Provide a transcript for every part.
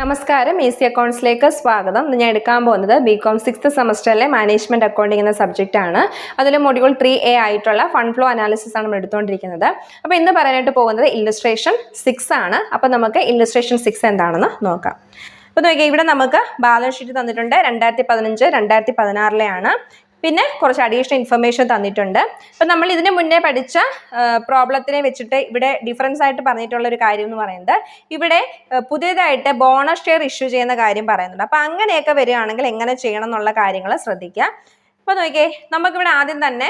നമസ്കാരം, ഈസി അക്കൗണ്ട്സിലേക്ക് സ്വാഗതം. ഞാൻ എടുക്കാൻ പോകുന്നത് ബികോം 6th സെമസ്റ്ററിലെ മാനേജ്മെന്റ് അക്കൗണ്ടിംഗ് എന്ന സബ്ജക്റ്റ് ആണ്. അതിൽ മൊഡ്യൂൾ 3A ആയിട്ടുള്ള ഫണ്ട് ഫ്ലോ അനാലിസിസ് ആണ് നമ്മൾ എടുത്തുകൊണ്ടിരിക്കുന്നത്. അപ്പോൾ ഇന്ന് പറയാനായിട്ട് പോകുന്നത് ഇല്ലസ്ട്രേഷൻ 6 ആണ്. അപ്പോൾ നമുക്ക് ഇല്ലസ്ട്രേഷൻ 6 എന്താണെന്ന് നോക്കാം. അപ്പോൾ നോക്കിയാൽ ഇവിടെ നമുക്ക് ബാലൻസ് ഷീറ്റ് തന്നിട്ടുണ്ട്. 2015 2016 ആണ്. പിന്നെ കുറച്ച് അഡീഷണൽ ഇൻഫർമേഷൻ തന്നിട്ടുണ്ട്. അപ്പം നമ്മൾ ഇതിന് മുന്നേ പഠിച്ച പ്രോബ്ലത്തിനെ വെച്ചിട്ട് ഇവിടെ ഡിഫറൻസ് ആയിട്ട് പറഞ്ഞിട്ടുള്ള ഒരു കാര്യം എന്ന് പറയുന്നത്, ഇവിടെ പുതിയതായിട്ട് ബോണസ് ഷെയർ ഇഷ്യൂ ചെയ്യുന്ന കാര്യം പറയുന്നുണ്ട്. അപ്പം അങ്ങനെയൊക്കെ വരികയാണെങ്കിൽ എങ്ങനെ ചെയ്യണം എന്നുള്ള കാര്യങ്ങൾ ശ്രദ്ധിക്കുക. അപ്പോൾ നോക്കിയേ, നമുക്കിവിടെ ആദ്യം തന്നെ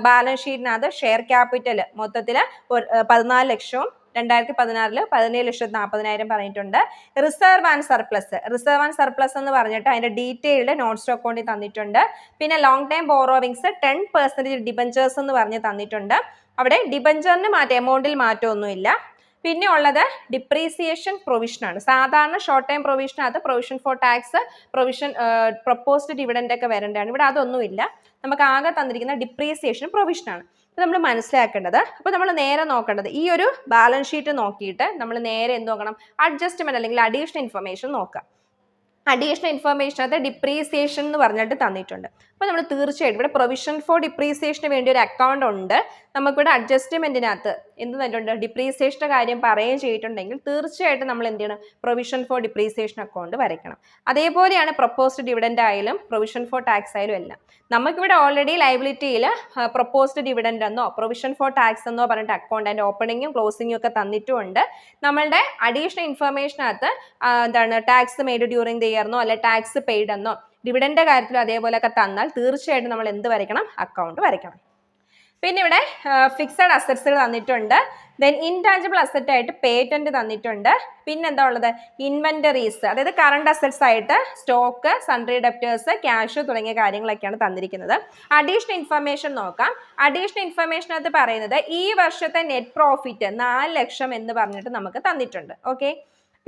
ബാലൻസ് ഷീറ്റിനകത്ത് ഷെയർ ക്യാപിറ്റൽ മൊത്തത്തിൽ 14 ലക്ഷവും 2016 17,40,000 പറഞ്ഞിട്ടുണ്ട്. റിസർവ് ആൻഡ് സർപ്ലസ് എന്ന് പറഞ്ഞിട്ട് അതിന്റെ ഡീറ്റെയിൽഡ് നോട്ട് സ്റ്റോക്ക് അക്കൗണ്ടിൽ തന്നിട്ടുണ്ട്. പിന്നെ ലോങ് ടൈം ബോറോവിങ്സ് 10% ഡിബഞ്ചേഴ്സ് എന്ന് പറഞ്ഞ് തന്നിട്ടുണ്ട്. അവിടെ ഡിബഞ്ചറിന് എമൗണ്ടിൽ മാറ്റമൊന്നുമില്ല. പിന്നെ ഉള്ളത് ഡിപ്രീസിയേഷൻ പ്രൊവിഷൻ ആണ്. സാധാരണ ഷോർട്ട് ടൈം പ്രൊവിഷനകത്ത് provision for tax, provision proposed dividend ഒക്കെ വരേണ്ടതാണ്. ഇവിടെ അതൊന്നുമില്ല. നമുക്ക് ആകെ തന്നിരിക്കുന്ന ഡിപ്രീസിയേഷൻ പ്രൊവിഷനാണ്. അപ്പോൾ നമ്മൾ മനസ്സിലാക്കേണ്ടത്, അപ്പോൾ നമ്മൾ നേരെ നോക്കേണ്ടത് ഈ ഒരു ബാലൻസ് ഷീറ്റ് നോക്കിയിട്ട് നമ്മൾ നേരെ എന്ത് നോക്കണം, അഡ്ജസ്റ്റ്മെന്റ് അല്ലെങ്കിൽ അഡീഷണൽ ഇൻഫർമേഷൻ നോക്കാം. അഡീഷണൽ ഇൻഫർമേഷനകത്ത് ഡിപ്രീസിയേഷൻ എന്ന് പറഞ്ഞിട്ട് തന്നിട്ടുണ്ട്. അപ്പോൾ നമ്മൾ തീർച്ചയായിട്ടും ഇവിടെ പ്രൊവിഷൻ ഫോർ ഡിപ്രീസിയേഷന് വേണ്ടി ഒരു അക്കൗണ്ട് ഉണ്ട്. നമുക്കിവിടെ അഡ്ജസ്റ്റ്മെന്റിനകത്ത് എന്ത് തന്നിട്ടുണ്ട്, ഡിപ്രീസിയേഷൻ്റെ കാര്യം പറയുകയും ചെയ്തിട്ടുണ്ടെങ്കിൽ തീർച്ചയായിട്ടും നമ്മൾ എന്ത് ചെയ്യണം, പ്രൊവിഷൻ ഫോർ ഡിപ്രീസിയേഷൻ അക്കൗണ്ട് വരയ്ക്കണം. അതേപോലെയാണ് പ്രൊപ്പോസ്ഡ് ഡിവിഡൻഡ് ആയാലും പ്രൊവിഷൻ ഫോർ ടാക്സ് ആയാലും എല്ലാം. നമുക്കിവിടെ ഓൾറെഡി ലയബിലിറ്റിയിൽ പ്രൊപ്പോസ്ഡ് ഡിവിഡൻഡ് എന്നോ പ്രൊവിഷൻ ഫോർ ടാക്സ് എന്നോ പറഞ്ഞിട്ട് അക്കൗണ്ട് അതിൻ്റെ ഓപ്പണിങ്ങും ക്ലോസിങ്ങും ഒക്കെ തന്നിട്ടുമുണ്ട്. നമ്മളുടെ അഡീഷണൽ ഇൻഫർമേഷനകത്ത് എന്താണ് tax made during the year എന്നോ അല്ലെ ടാക്സ് പെയ്ഡ് എന്നോ ഡിവിഡൻഡ് കാര്യത്തിലും അതേപോലെയൊക്കെ തന്നാൽ തീർച്ചയായിട്ടും നമ്മൾ എന്ത് വരയ്ക്കണം, അക്കൗണ്ട് വരയ്ക്കണം. പിന്നെ ഇവിടെ ഫിക്സഡ് അസറ്റ്സുകൾ തന്നിട്ടുണ്ട്. ദെൻ ഇൻടാഞ്ചിബിൾ അസറ്റ് ആയിട്ട് പേറ്റന്റ് തന്നിട്ടുണ്ട്. പിന്നെ എന്താ ഉള്ളത്, ഇൻവെന്ററീസ്, അതായത് കറണ്ട് അസറ്റ്സ് ആയിട്ട് സ്റ്റോക്ക്, സൺട്രി ഡെപ്റ്റേഴ്സ്, ക്യാഷ് തുടങ്ങിയ കാര്യങ്ങളൊക്കെയാണ് തന്നിരിക്കുന്നത്. അഡീഷണൽ ഇൻഫർമേഷൻ നോക്കാം. അഡീഷണൽ ഇൻഫർമേഷനകത്ത് പറയുന്നത് ഈ വർഷത്തെ നെറ്റ് പ്രോഫിറ്റ് 4 ലക്ഷം എന്ന് പറഞ്ഞിട്ട് നമുക്ക് തന്നിട്ടുണ്ട്. ഓക്കെ,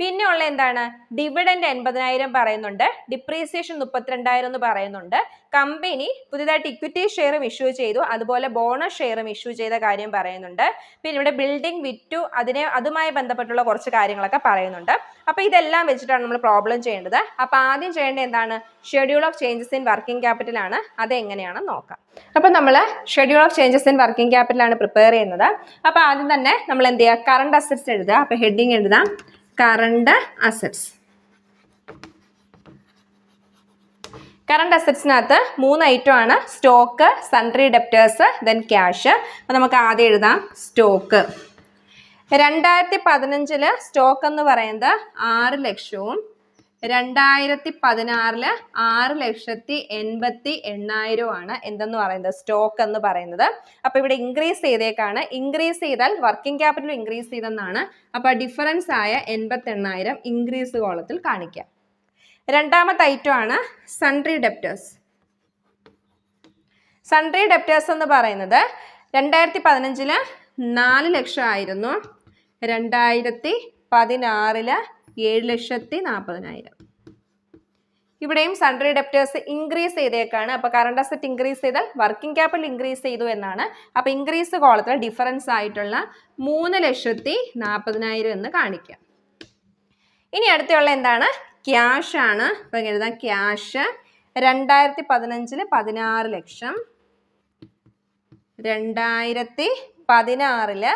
പിന്നെ ഉള്ള എന്താണ്, ഡിവിഡൻഡ് 80,000 പറയുന്നുണ്ട്, ഡിപ്രീസിയേഷൻ 32,000 എന്ന് പറയുന്നുണ്ട്. കമ്പനി പുതിയതായിട്ട് ഇക്വിറ്റി ഷെയറും ഇഷ്യൂ ചെയ്തു, അതുപോലെ ബോണസ് ഷെയറും ഇഷ്യൂ ചെയ്ത കാര്യം പറയുന്നുണ്ട്. പിന്നെ ഇവിടെ ബിൽഡിംഗ് വിറ്റു, അതുമായി ബന്ധപ്പെട്ടുള്ള കുറച്ച് കാര്യങ്ങളൊക്കെ പറയുന്നുണ്ട്. അപ്പോൾ ഇതെല്ലാം വെച്ചിട്ടാണ് നമ്മൾ പ്രോബ്ലം ചെയ്യേണ്ടത്. അപ്പോൾ ആദ്യം ചെയ്യേണ്ടത് എന്താണ്, schedule of changes in working capital ആണ്. അത് എങ്ങനെയാണെന്ന് നോക്കാം. അപ്പോൾ നമ്മൾ schedule of changes in working capital ആണ് പ്രിപ്പയർ ചെയ്യുന്നത്. അപ്പോൾ ആദ്യം തന്നെ നമ്മൾ എന്ത് ചെയ്യുക, കറണ്ട് അസറ്റ്സ് എഴുതുക. അപ്പോൾ ഹെഡിങ് എഴുതാം, കറണ്ട് അസറ്റ്സ്. കറണ്ട് അസറ്റ്സിനകത്ത് 3 ഐറ്റം ആണ്, stock, sundry debtors, then cash. അപ്പോൾ നമുക്ക് ആദ്യം എഴുതാം സ്റ്റോക്ക്. 2015 സ്റ്റോക്ക് എന്ന് പറയുന്നത് 6 ലക്ഷവും 2016 6,80,800 ആണ് എന്തെന്ന് പറയുന്നത്, സ്റ്റോക്ക് എന്ന് പറയുന്നത്. അപ്പോൾ ഇവിടെ ഇൻക്രീസ് ചെയ്തേക്കാണ്. ഇൻക്രീസ് ചെയ്താൽ വർക്കിംഗ് ക്യാപിറ്റൽ ഇൻക്രീസ് ചെയ്തെന്നാണ്. അപ്പോൾ ഡിഫറൻസ് ആയ 88,000 ഇൻക്രീസ് കോളത്തിൽ കാണിക്കാം. രണ്ടാമത്തെ ഐറ്റം ആണ് സൺട്രി ഡെപ്റ്റേഴ്സ്. സൺട്രി ഡെപ്റ്റേഴ്സ് എന്ന് പറയുന്നത് 2015 4 ലക്ഷം ആയിരുന്നു, 2016 7,40,000. ഇവിടെയും സൺട്രി ഡെപ്റ്റേഴ്സ് ഇൻക്രീസ് ചെയ്തേക്കാണ്. അപ്പോൾ കറണ്ട് അസറ്റ് ഇൻക്രീസ് ചെയ്താൽ വർക്കിംഗ് ക്യാപിറ്റൽ ഇൻക്രീസ് ചെയ്തു എന്നാണ്. അപ്പോൾ ഇൻക്രീസ് കോളത്തിൽ ഡിഫറൻസ് ആയിട്ടുള്ള 3,40,000 എന്ന് കാണിക്കാം. ഇനി അടുത്തുള്ള എന്താണ്, ക്യാഷ് ആണ്. അപ്പോൾ എഴുതാം ക്യാഷ്. 2015 16 ലക്ഷം, 2016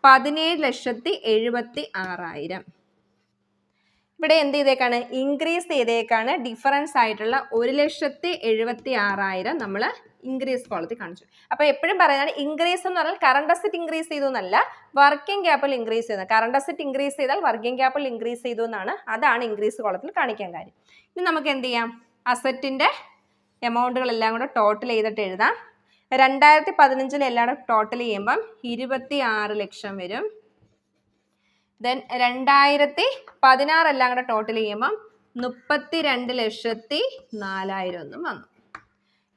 17,76,000. ഇവിടെ എന്ത് ചെയ്തേക്കാണ്, ഇൻക്രീസ് ചെയ്തേക്കാണ്. ഡിഫറൻസ് ആയിട്ടുള്ള 1,76,000 നമ്മൾ ഇൻക്രീസ് കോളത്തിൽ കാണിച്ചു. അപ്പോൾ എപ്പോഴും പറയുന്നതാണ്, ഇൻക്രീസ് എന്ന് പറഞ്ഞാൽ കറണ്ട് അസറ്റ് ഇൻക്രീസ് ചെയ്തു എന്നല്ല, വർക്കിംഗ് ക്യാപിറ്റൽ ഇൻക്രീസ് ചെയ്യുന്നത്. കറണ്ട് അസറ്റ് ഇൻക്രീസ് ചെയ്താൽ വർക്കിംഗ് ക്യാപിറ്റൽ ഇൻക്രീസ് ചെയ്തു എന്നാണ്. അതാണ് ഇൻക്രീസ് കോളത്തിൽ കാണിക്കാൻ കാര്യം. ഇനി നമുക്ക് എന്ത് ചെയ്യാം, അസറ്റിൻ്റെ എമൗണ്ടുകളെല്ലാം കൂടെ ടോട്ടൽ ചെയ്തിട്ട് എഴുതാം. 2015 എല്ലാം കൂടെ ടോട്ടൽ ചെയ്യുമ്പം 26 ലക്ഷം വരും. ദെൻ 2016 എല്ലാം കൂടെ ടോട്ടൽ ചെയ്യുമ്പം 32,04,000 എന്നും വന്നു.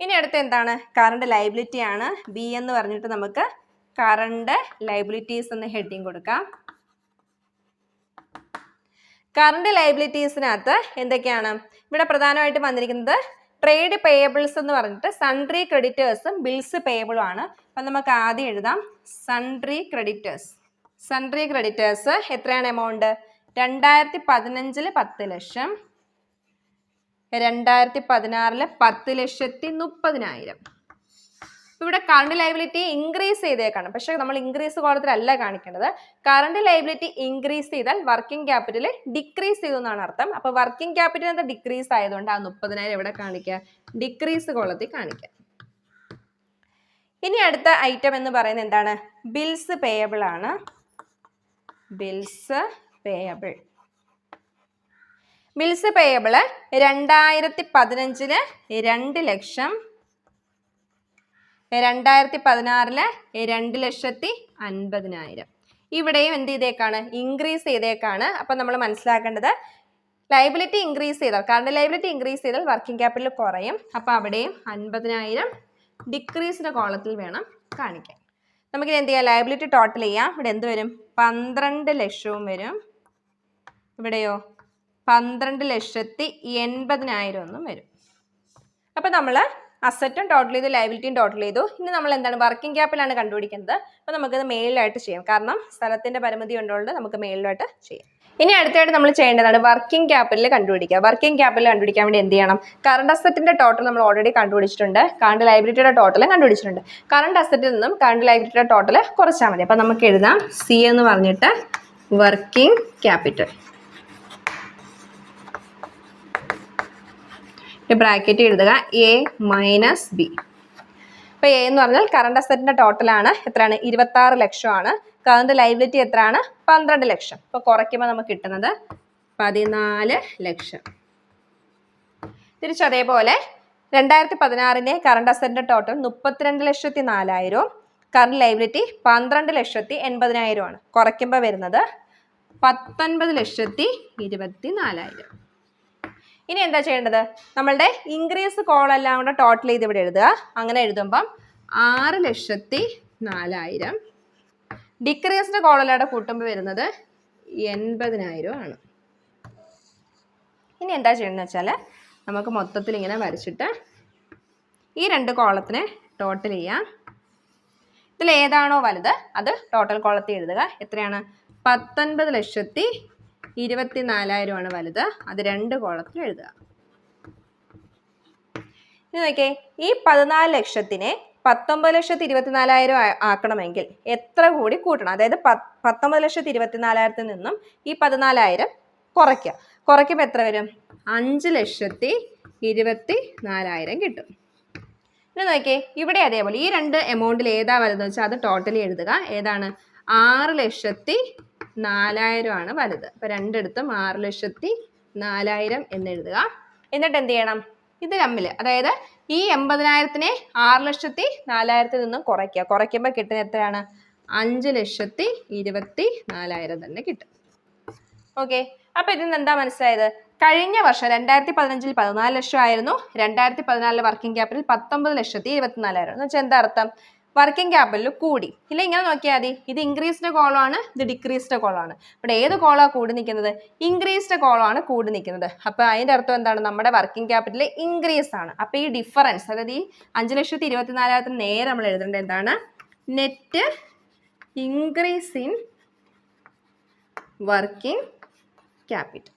ഇനി അടുത്ത് എന്താണ്, കറണ്ട് ലയബിലിറ്റി ആണ്. ബി എന്ന് പറഞ്ഞിട്ട് നമുക്ക് കറണ്ട് ലയബിലിറ്റീസ് എന്ന് ഹെഡിങ് കൊടുക്കാം. കറണ്ട് ലയബിലിറ്റീസിനകത്ത് എന്തൊക്കെയാണ്, ഇവിടെ പ്രധാനമായിട്ട് വന്നിരിക്കുന്നത് ട്രേഡ് പേയബിൾസ് എന്ന് പറഞ്ഞിട്ട് സൺട്രി ക്രെഡിറ്റേഴ്സും ബിൽസ് പേയബിളും ആണ്. അപ്പം നമുക്ക് ആദ്യം എഴുതാം സൺട്രി ക്രെഡിറ്റേഴ്സ്. സൺട്രി ക്രെഡിറ്റേഴ്സ് എത്രയാണ് എമൗണ്ട്, 2015 10 ലക്ഷം, 2016 10,30,000. ഇവിടെ കറണ്ട് ലയബിലിറ്റി ഇൻക്രീസ് ചെയ്തേക്കാണ്. പക്ഷെ നമ്മൾ ഇൻക്രീസ് കോളത്തിലല്ല കാണിക്കേണ്ടത്. കറണ്ട് ലയബിലിറ്റി ഇൻക്രീസ് ചെയ്താൽ വർക്കിംഗ് ക്യാപിറ്റൽ ഡിക്രീസ് ചെയ്തു എന്നാണ് അർത്ഥം. അപ്പോൾ വർക്കിംഗ് ക്യാപിറ്റൽ എന്താ ഡിക്രീസ് ആയതുകൊണ്ട് ആ 30,000 എവിടെ കാണിക്കുക? ഡിക്രീസ് കോളത്തിൽ കാണിക്കുക. ഇനി അടുത്ത ഐറ്റം എന്ന് പറയുന്നത് എന്താണ്? ബിൽസ് പേയബിൾ ആണ്. Bills payable. ബിൽസ് പേയബിൾ 2015 2 ലക്ഷം, 2016 2,50,000. ഇവിടെയും എന്ത് ചെയ്തേക്കാണ്? ഇൻക്രീസ് ചെയ്തേക്കാണ്. അപ്പം നമ്മൾ മനസ്സിലാക്കേണ്ടത് ലയബിലിറ്റി ഇൻക്രീസ് ചെയ്താൽ, കറണ്ട് ലയബിലിറ്റി ഇൻക്രീസ് ചെയ്താൽ വർക്കിംഗ് ക്യാപിറ്റൽ കുറയും. അപ്പം അവിടെയും 50,000 ഡിക്രീസിൻ്റെ കോളത്തിൽ വേണം കാണിക്കാൻ. നമുക്കിത് എന്ത് ചെയ്യാം? ലയബിലിറ്റി ടോട്ടൽ ചെയ്യാം. ഇവിടെ എന്ത് വരും? 12 ലക്ഷവും വരും. ഇവിടെയോ 12,80,000 ഒന്നും വരും. അപ്പം നമ്മൾ അസറ്റും ടോട്ടൽ ചെയ്തു, ലയബിലിറ്റിയും ടോട്ടൽ ചെയ്തു. ഇനി നമ്മൾ എന്താണ്? വർക്കിംഗ് ക്യാപിറ്റലാണ് കണ്ടുപിടിക്കുന്നത്. അപ്പോൾ നമുക്കത് മെയിലായിട്ട് ചെയ്യാം. കാരണം സ്ഥലത്തിൻ്റെ പരിമിതി ഉള്ളതുകൊണ്ട് നമുക്ക് മെയിലായിട്ട് ചെയ്യാം. ഇനി അടുത്തായിട്ട് നമ്മൾ ചെയ്യേണ്ടതാണ് വർക്കിംഗ് ക്യാപിറ്റൽ കണ്ടുപിടിക്കുക. വർക്കിംഗ് ക്യാപിറ്റൽ കണ്ടുപിടിക്കാൻ വേണ്ടി എന്ത് ചെയ്യണം? കറണ്ട് അസറ്റിൻ്റെ ടോട്ടൽ നമ്മൾ ഓൾറെഡി കണ്ടുപിടിച്ചിട്ടുണ്ട്. കറണ്ട് ലയബിലിറ്റിയുടെ ടോട്ടലും കണ്ടുപിടിച്ചിട്ടുണ്ട്. കറണ്ട് അസറ്റിൽ നിന്നും കറണ്ട് ലയബിലിറ്റിയുടെ ടോട്ടൽ കുറച്ചാൽ മതി. അപ്പോൾ നമുക്ക് എഴുതാം സി എന്ന് പറഞ്ഞിട്ട് വർക്കിംഗ് ക്യാപിറ്റൽ. ബ്രാക്കറ്റ് എഴുതുക എ മൈനസ് ബി. അപ്പോൾ എ എന്ന് പറഞ്ഞാൽ കറണ്ട് അസറ്റിൻ്റെ ടോട്ടലാണ്. എത്രയാണ്? 26 ലക്ഷമാണ്. കറണ്ട് ലയബിലിറ്റി എത്രയാണ്? 12 ലക്ഷം. അപ്പോൾ കുറയ്ക്കുമ്പോൾ നമുക്ക് കിട്ടുന്നത് 14 ലക്ഷം. തിരിച്ചതേപോലെ 2016 കറണ്ട് അസറ്റിൻ്റെ ടോട്ടൽ 32,04,000, കറണ്ട് ലയബിലിറ്റി 12,80,000 ആണ്. കുറയ്ക്കുമ്പോൾ വരുന്നത് 19,24,000. ഇനി എന്താ ചെയ്യേണ്ടത്? നമ്മളുടെ ഇൻക്രീസ് കോൾ എല്ലാം കൂടെ ടോട്ടൽ ചെയ്ത് ഇവിടെ എഴുതുക. അങ്ങനെ എഴുതുമ്പം 6,04,000. ഡിക്രീസിൻ്റെ കോളല്ലാതെ കൂട്ടുമ്പോൾ വരുന്നത് 80,000 ആണ്. ഇനി എന്താ ചെയ്യണമെന്ന് വെച്ചാൽ നമുക്ക് മൊത്തത്തിൽ ഇങ്ങനെ വരച്ചിട്ട് ഈ 2 കോളത്തിനെ ടോട്ടൽ ചെയ്യാം. ഇതിൽ ഏതാണോ വലുത് അത് ടോട്ടൽ കോളത്തിൽ എഴുതുക. എത്രയാണ്? 19,24,000 ആണ് വലുത്. അത് 2 കോളത്തിൽ എഴുതുക. ഇത് നോക്കിയേ, ഈ 14 ലക്ഷത്തിനെ 19,24,000 ആക്കണമെങ്കിൽ എത്ര കൂടി കൂട്ടണം? അതായത് 19,24,000 നിന്നും ഈ 14,000 കുറയ്ക്കുക. കുറയ്ക്കുമ്പോൾ എത്ര വരും? 5,24,000 കിട്ടും. ഇത് നോക്കിയേ, ഇവിടെ അതേപോലെ ഈ 2 എമൗണ്ടിൽ ഏതാ വലുതെന്ന് വെച്ചാൽ അത് ടോട്ടലി എഴുതുക. ഏതാണ്? 6,04,000 ആണ് വലുത്. അപ്പോൾ രണ്ടിടത്തും 6,04,000 എന്ന് എഴുതുക. എന്നിട്ട് എന്ത് ചെയ്യണം? ഇത് തമ്മിൽ, അതായത് ഈ 80,000-നെ 6,04,000 നിന്നും കുറയ്ക്കുക. കുറയ്ക്കുമ്പോൾ കിട്ടുന്ന എത്രയാണ്? 5,24,000 തന്നെ കിട്ടും. ഓക്കെ, അപ്പോൾ ഇതിൽ നിന്ന് എന്താ മനസ്സിലായത്? കഴിഞ്ഞ വർഷം 2015 14 ലക്ഷം ആയിരുന്നു. 2014 വർക്കിംഗ് ക്യാപിറ്റൽ 19,24,000. എന്ന് വെച്ചാൽ എന്താ അർത്ഥം? വർക്കിംഗ് ക്യാപിറ്റൽ കൂടി. ഇല്ല, ഇങ്ങനെ നോക്കിയാൽ മതി. ഇത് ഇൻക്രീസ്ഡ് കോളമാണ്, ഇത് ഡിക്രീസ്ഡ് കോളമാണ്. ഇവിടെ ഏത് കോളാണ് കൂടി നിൽക്കുന്നത്? ഇൻക്രീസ്ഡ് കോളമാണ് കൂടി നിൽക്കുന്നത്. അപ്പോൾ അതിൻ്റെ അർത്ഥം എന്താണ്? നമ്മുടെ വർക്കിംഗ് ക്യാപിറ്റൽ ഇൻക്രീസ് ആണ്. അപ്പോൾ ഈ ഡിഫറൻസ്, അതായത് ഈ 5,24,000 നേരെ നമ്മൾ എഴുതേണ്ടത് എന്താണ്? Net increase in working capital.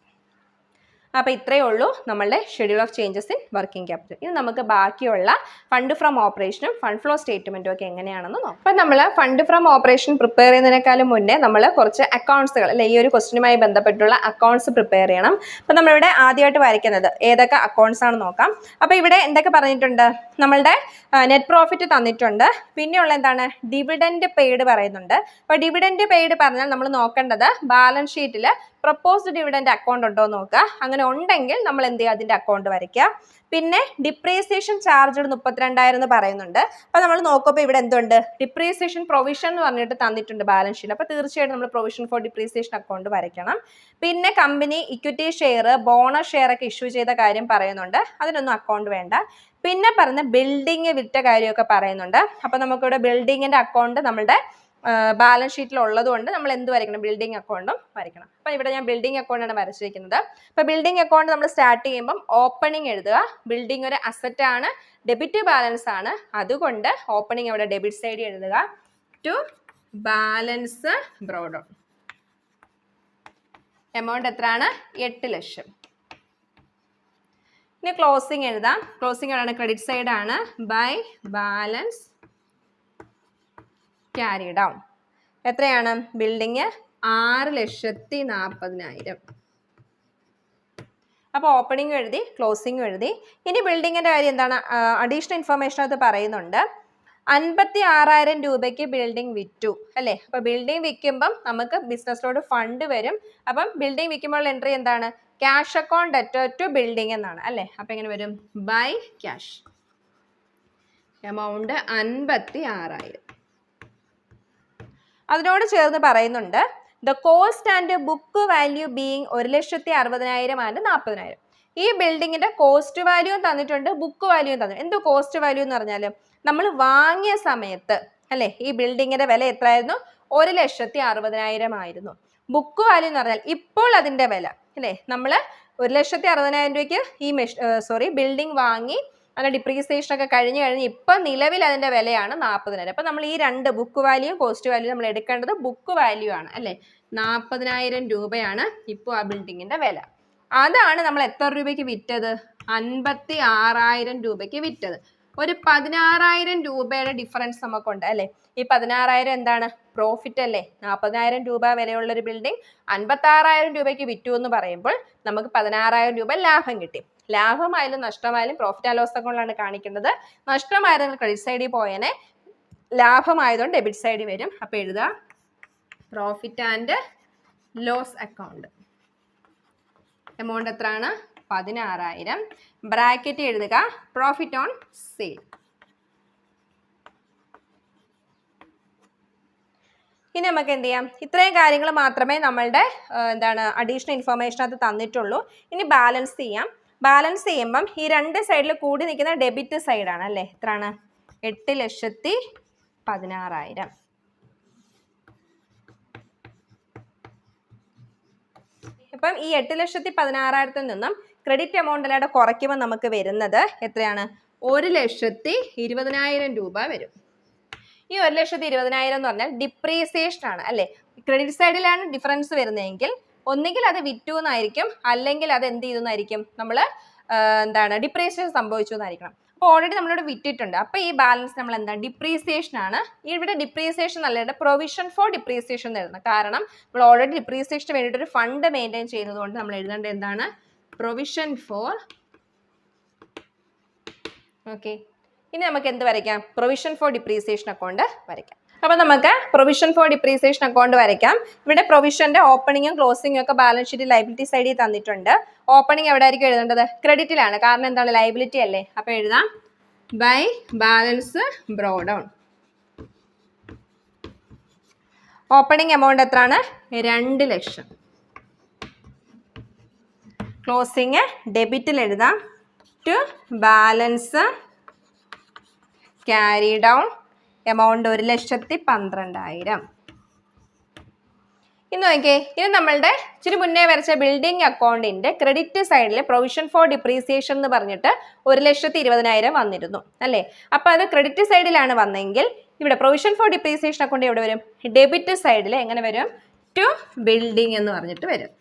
അപ്പോൾ ഇത്രയേ ഉള്ളൂ നമ്മളുടെ schedule of changes in working capital. ഇനി നമുക്ക് ബാക്കിയുള്ള ഫണ്ട് ഫ്രം ഓപ്പറേഷനും ഫണ്ട് ഫ്ലോ സ്റ്റേറ്റ്മെൻറ്റും ഒക്കെ എങ്ങനെയാണെന്ന് നോക്കാം. അപ്പം നമ്മൾ ഫണ്ട് ഫ്രം ഓപ്പറേഷൻ പ്രിപ്പയർ ചെയ്യുന്നതിനേക്കാളും മുന്നേ നമ്മൾ കുറച്ച് അക്കൗണ്ട്സുകൾ, അല്ലെ ഈ ഒരു ക്വസ്റ്റിനുമായി ബന്ധപ്പെട്ടുള്ള അക്കൗണ്ട്സ് പ്രിപ്പയർ ചെയ്യണം. അപ്പം നമ്മളിവിടെ ആദ്യമായിട്ട് വരയ്ക്കുന്നത് ഏതൊക്കെ അക്കൗണ്ട്സ് ആണെന്ന് നോക്കാം. അപ്പോൾ ഇവിടെ എന്തൊക്കെ പറഞ്ഞിട്ടുണ്ട്? നമ്മളുടെ നെറ്റ് പ്രോഫിറ്റ് തന്നിട്ടുണ്ട്. പിന്നെയുള്ള എന്താണ്? ഡിവിഡൻഡ് പെയ്ഡ് പറയുന്നുണ്ട്. അപ്പോൾ ഡിവിഡൻഡ് പെയ്ഡ് പറഞ്ഞാൽ നമ്മൾ നോക്കേണ്ടത് ബാലൻസ് ഷീറ്റിൽ പ്രപ്പോസ്ഡ് ഡിവിഡൻഡ് അക്കൗണ്ട് ഉണ്ടോ എന്ന് നോക്കുക. അങ്ങനെ ഉണ്ടെങ്കിൽ നമ്മൾ എന്ത് ചെയ്യുക? അതിൻ്റെ അക്കൗണ്ട് വരയ്ക്കുക. പിന്നെ ഡിപ്രീസിയേഷൻ ചാർജ് 32,000 എന്ന് പറയുന്നുണ്ട്. അപ്പോൾ നമ്മൾ നോക്കുമ്പോൾ ഇവിടെ എന്തുണ്ട്? ഡിപ്രീസിയേഷൻ പ്രൊവിഷൻ എന്ന് പറഞ്ഞിട്ട് തന്നിട്ടുണ്ട് ബാലൻസ് ഷീറ്റ്. അപ്പോൾ തീർച്ചയായിട്ടും നമ്മൾ പ്രൊവിഷൻ ഫോർ ഡിപ്രീസിയേഷൻ അക്കൗണ്ട് വരയ്ക്കണം. പിന്നെ company equity share, bonus share ഒക്കെ ഇഷ്യൂ ചെയ്ത കാര്യം പറയുന്നുണ്ട്. അതിനൊന്നും അക്കൗണ്ട് വേണ്ട. പിന്നെ പറഞ്ഞ ബിൽഡിങ് വിറ്റ കാര്യമൊക്കെ പറയുന്നുണ്ട്. അപ്പോൾ നമുക്കിവിടെ ബിൽഡിങ്ങിൻ്റെ അക്കൗണ്ട് നമ്മളുടെ ബാലൻസ് ഷീറ്റിൽ ഉള്ളതുകൊണ്ട് നമ്മൾ എന്ത് വരയ്ക്കണം? ബിൽഡിംഗ് അക്കൗണ്ടും വരയ്ക്കണം. അപ്പോൾ ഇവിടെ ഞാൻ ബിൽഡിംഗ് അക്കൗണ്ടാണ് വരച്ചിരിക്കുന്നത്. അപ്പോൾ ബിൽഡിംഗ് അക്കൗണ്ട് നമ്മൾ സ്റ്റാർട്ട് ചെയ്യുമ്പം ഓപ്പണിംഗ് എഴുതുക. ബിൽഡിംഗ് ഒരു അസറ്റ് ആണ്, ഡെബിറ്റ് ബാലൻസ് ആണ്. അതുകൊണ്ട് ഓപ്പണിംഗ് അവിടെ ഡെബിറ്റ് സൈഡ് എഴുതുക. To balance brought down. Amount എത്രയാണ്? 8 ലക്ഷം. ഇനി ക്ലോസിംഗ് എഴുതാം. ക്ലോസിംഗ് ആണ് ക്രെഡിറ്റ് സൈഡ് ആണ്. ബൈ ബാലൻസ് ക്യാരി ഡൗൺ എത്രയാണ്? ബിൽഡിങ് 6,40,000. അപ്പോൾ ഓപ്പണിംഗ് എഴുതി, ക്ലോസിംഗ് എഴുതി. ഇനി ബിൽഡിങ്ങിൻ്റെ കാര്യം എന്താണ്? അഡീഷണൽ ഇൻഫർമേഷൻ അത് പറയുന്നുണ്ട്. 56,000 രൂപയ്ക്ക് ബിൽഡിംഗ് വിറ്റു അല്ലേ? അപ്പോൾ ബിൽഡിംഗ് വിൽക്കുമ്പം നമുക്ക് ബിസിനസ്സിലോട് ഫണ്ട് വരും. അപ്പം ബിൽഡിംഗ് വിൽക്കുമ്പോൾ എൻട്രി എന്താണ്? Cash account debtor to building എന്നാണ് അല്ലേ? അപ്പം എങ്ങനെ വരും? By cash. എമൗണ്ട് 56,000. അതിനോട് ചേർന്ന് പറയുന്നുണ്ട് the cost and book value being 1,60,000 and 40,000. ഈ ബിൽഡിങ്ങിന്റെ കോസ്റ്റ് വാല്യൂ തന്നിട്ടുണ്ട്, ബുക്ക് വാല്യൂ തന്നിട്ടുണ്ട്. എന്തോ കോസ്റ്റ് വാല്യൂ എന്ന് പറഞ്ഞാൽ നമ്മൾ വാങ്ങിയ സമയത്ത് അല്ലേ ഈ ബിൽഡിങ്ങിന്റെ വില എത്രയായിരുന്നു? 1,60,000 ആയിരുന്നു. ബുക്ക് വാല്യൂ എന്ന് പറഞ്ഞാൽ ഇപ്പോൾ അതിന്റെ വില അല്ലേ? നമ്മൾ 1,60,000 രൂപയ്ക്ക് ഈ ബിൽഡിംഗ് വാങ്ങി അതിൻ്റെ ഡിപ്രീസിയേഷൻ ഒക്കെ കഴിഞ്ഞ് ഇപ്പം നിലവിൽ അതിൻ്റെ വിലയാണ് 40,000. അപ്പം നമ്മൾ ഈ രണ്ട് ബുക്ക് വാല്യൂ കോസ്റ്റ് വാല്യൂ നമ്മൾ എടുക്കേണ്ടത് ബുക്ക് വാല്യൂ ആണ് അല്ലേ? 40,000 രൂപയാണ് ഇപ്പോൾ ആ ബിൽഡിങ്ങിൻ്റെ വില. അതാണ് നമ്മൾ എത്ര രൂപയ്ക്ക് വിറ്റത്? 56,000 രൂപയ്ക്ക് വിറ്റത്. ഒരു 16,000 രൂപയുടെ ഡിഫറൻസ് നമുക്കുണ്ട് അല്ലേ? ഈ 16,000 എന്താണ്? പ്രോഫിറ്റ് അല്ലേ? 40,000 രൂപ വിലയുള്ളൊരു ബിൽഡിംഗ് 56,000 രൂപയ്ക്ക് വിറ്റു എന്ന് പറയുമ്പോൾ നമുക്ക് 16,000 രൂപ ലാഭം കിട്ടി. ലാഭമായാലും നഷ്ടമായാലും പ്രോഫിറ്റ് ആൻഡ് ലോസ് അക്കൗണ്ടിലാണ് കാണിക്കേണ്ടത്. നഷ്ടമായതുകൊണ്ട് ക്രെഡിറ്റ് സൈഡിൽ പോയനെ, ലാഭമായതുകൊണ്ട് ഡെബിറ്റ് സൈഡിൽ വരും. അപ്പോൾ എഴുതുക profit and loss account. Amount എത്രയാണ്? 16,000. ബ്രാക്കറ്റ് എഴുതുക പ്രോഫിറ്റ് ഓൺ സെയിൽ. ഇനി നമുക്ക് എന്ത് ചെയ്യാം? ഇത്രയും കാര്യങ്ങൾ മാത്രമേ നമ്മളുടെ അഡീഷണൽ ഇൻഫർമേഷനകത്ത് തന്നിട്ടുള്ളൂ. ഇനി ബാലൻസ് ചെയ്യാം. ബാലൻസ് ചെയ്യുമ്പം ഈ രണ്ട് സൈഡിൽ കൂടി നിൽക്കുന്ന ഡെബിറ്റ് സൈഡാണ് അല്ലേ? എത്രയാണ്? 8,16,000. ഇപ്പം ഈ 8,16,000 നിന്നും ക്രെഡിറ്റ് എമൗണ്ട് അല്ലാതെ കുറയ്ക്കുമ്പോൾ നമുക്ക് വരുന്നത് എത്രയാണ്? 1,20,000 രൂപ വരും. ഈ 1,20,000 എന്ന് പറഞ്ഞാൽ ഡിപ്രീസിയേഷൻ ആണ് അല്ലേ? ക്രെഡിറ്റ് സൈഡിലാണ് ഡിഫറൻസ് വരുന്നതെങ്കിൽ ഒന്നുകിൽ അത് വിറ്റു എന്നായിരിക്കും, അല്ലെങ്കിൽ അത് എന്ത് ചെയ്തെന്നായിരിക്കും? നമ്മൾ ഡിപ്രീസിയേഷൻ സംഭവിച്ചു എന്നായിരിക്കണം. അപ്പോൾ ഓൾറെഡി നമ്മളിവിടെ വിറ്റിട്ടുണ്ട്. അപ്പോൾ ഈ ബാലൻസ് നമ്മൾ ഡിപ്രീസിയേഷൻ ആണ്. ഇവിടെ ഡിപ്രീസിയേഷൻ അല്ലാണ്ട് പ്രൊവിഷൻ ഫോർ ഡിപ്രീസിയേഷൻ എഴുതണം. കാരണം നമ്മൾ ഓൾറെഡി ഡിപ്രീസിയേഷന് വേണ്ടിയിട്ട് ഒരു ഫണ്ട് മെയിൻറ്റെയിൻ ചെയ്യുന്നതുകൊണ്ട് നമ്മൾ എഴുതേണ്ടത് എന്താണ്? Provision for. ഓക്കെ, ഇനി നമുക്ക് എന്ത് വരയ്ക്കാം? പ്രൊവിഷൻ ഫോർ ഡിപ്രീസിയേഷൻ അക്കൗണ്ട് വരയ്ക്കാം. അപ്പോൾ നമുക്ക് പ്രൊവിഷൻ ഫോർ ഡിപ്രീസിയേഷൻ അക്കൗണ്ട് വരയ്ക്കാം. ഇവിടെ പ്രൊവിഷന്റെ ഓപ്പണിങ്ങും ക്ലോസിങ്ങും ഒക്കെ ബാലൻസ് ഷീറ്റ് ലൈബിലിറ്റി സൈഡിൽ തന്നിട്ടുണ്ട്. ഓപ്പണിംഗ് എവിടെ ആയിരിക്കും എഴുതേണ്ടത്? ക്രെഡിറ്റിലാണ്. കാരണം എന്താണ്? ലൈബിലിറ്റി അല്ലേ? അപ്പോൾ എഴുതാം by balance brought down. Opening amount എത്രയാണ്? 2 ലക്ഷം. ക്ലോസിങ് ഡെബിറ്റിൽ എഴുതാം to balance carry down. Amount 1,12,000. ഇന്ന് നോക്കിയേ, ഇത് നമ്മളുടെ ഇച്ചിരി മുന്നേ വരച്ച ബിൽഡിംഗ് അക്കൗണ്ടിന്റെ ക്രെഡിറ്റ് സൈഡിൽ പ്രൊവിഷൻ ഫോർ ഡിപ്രീസിയേഷൻ എന്ന് പറഞ്ഞിട്ട് 1,20,000 വന്നിരുന്നു അല്ലേ? അപ്പോൾ അത് ക്രെഡിറ്റ് സൈഡിലാണ് വന്നെങ്കിൽ ഇവിടെ പ്രൊവിഷൻ ഫോർ ഡിപ്രീസിയേഷൻ അക്കൗണ്ട് എവിടെ വരും? ഡെബിറ്റ് സൈഡിൽ എങ്ങനെ വരും? ടു ബിൽഡിംഗ് എന്ന് പറഞ്ഞിട്ട് വരും.